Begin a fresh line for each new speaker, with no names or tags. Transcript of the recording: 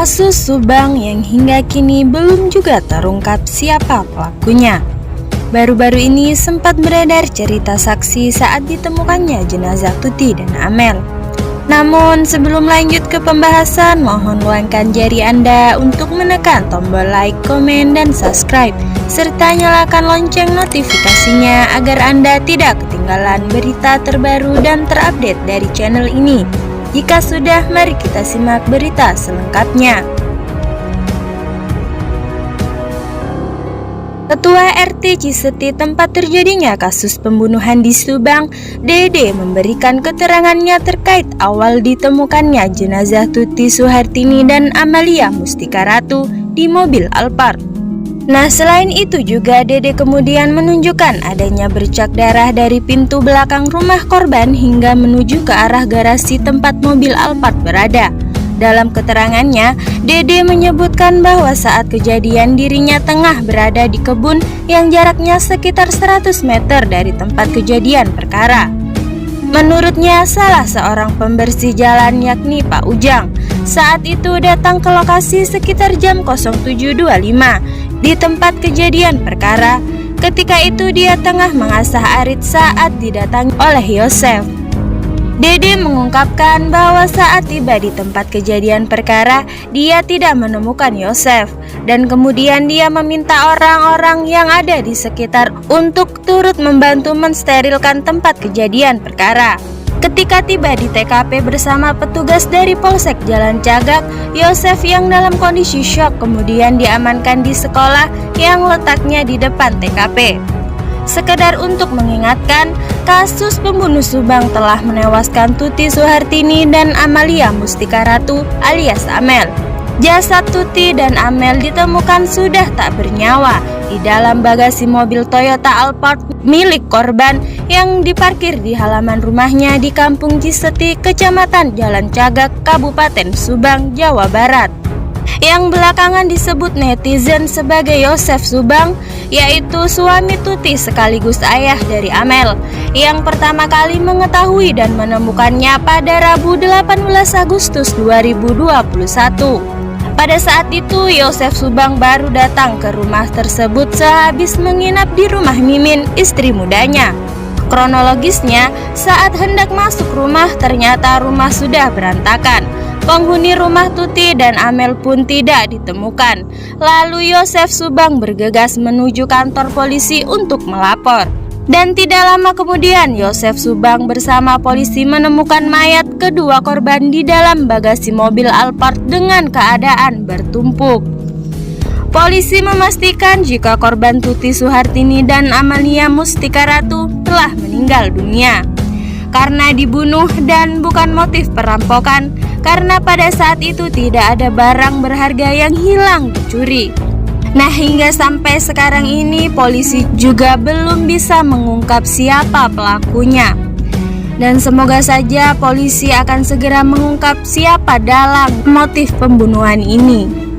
Kasus Subang yang hingga kini belum juga terungkap siapa pelakunya. Baru-baru ini sempat beredar cerita saksi saat ditemukannya jenazah Tuti dan Amel. Namun sebelum lanjut ke pembahasan, mohon luangkan jari Anda untuk menekan tombol like, komen, dan subscribe, serta nyalakan lonceng notifikasinya agar Anda tidak ketinggalan berita terbaru dan terupdate dari channel ini. Jika sudah, mari kita simak berita selengkapnya. Ketua RT Ciseti tempat terjadinya kasus pembunuhan di Subang, Dede memberikan keterangannya terkait awal ditemukannya jenazah Tuti Suhartini dan Amalia Mustika Ratu di mobil Alphard. Nah, selain itu juga Dede kemudian menunjukkan adanya bercak darah dari pintu belakang rumah korban hingga menuju ke arah garasi tempat mobil Alphard berada. Dalam keterangannya, Dede menyebutkan bahwa saat kejadian dirinya tengah berada di kebun yang jaraknya sekitar 100 meter dari tempat kejadian perkara. Menurutnya, salah seorang pembersih jalan yakni Pak Ujang saat itu datang ke lokasi sekitar jam 07.25 di tempat kejadian perkara. Ketika itu dia tengah mengasah arit saat didatangi oleh Yosef. Dede mengungkapkan bahwa saat tiba di tempat kejadian perkara, dia tidak menemukan Yosef dan kemudian dia meminta orang-orang yang ada di sekitar untuk turut membantu mensterilkan tempat kejadian perkara. Ketika tiba di TKP bersama petugas dari Polsek Jalan Cagak, Yosef yang dalam kondisi syok kemudian diamankan di sekolah yang letaknya di depan TKP. Sekedar untuk mengingatkan, kasus pembunuh Subang telah menewaskan Tuti Suhartini dan Amalia Mustika Ratu alias Amel. Jasad Tuti dan Amel ditemukan sudah tak bernyawa di dalam bagasi mobil Toyota Alphard milik korban yang diparkir di halaman rumahnya di Kampung Ciseti, Kecamatan Jalan Cagak, Kabupaten Subang, Jawa Barat. Yang belakangan disebut netizen sebagai Yosef Subang, yaitu suami Tuti sekaligus ayah dari Amel, yang pertama kali mengetahui dan menemukannya pada Rabu 18 Agustus 2021. Pada saat itu, Yosef Subang baru datang ke rumah tersebut sehabis menginap di rumah Mimin, istri mudanya. Kronologisnya, saat hendak masuk rumah, ternyata rumah sudah berantakan. Penghuni rumah Tuti dan Amel pun tidak ditemukan. Lalu Yosef Subang bergegas menuju kantor polisi untuk melapor. Dan tidak lama kemudian Yosef Subang bersama polisi menemukan mayat kedua korban di dalam bagasi mobil Alphard dengan keadaan bertumpuk. Polisi memastikan jika korban Tuti Suhartini dan Amalia Mustika Ratu telah meninggal dunia karena dibunuh dan bukan motif perampokan, karena pada saat itu tidak ada barang berharga yang hilang dicuri. Nah, hingga sampai sekarang ini polisi juga belum bisa mengungkap siapa pelakunya. Dan semoga saja polisi akan segera mengungkap siapa dalang motif pembunuhan ini.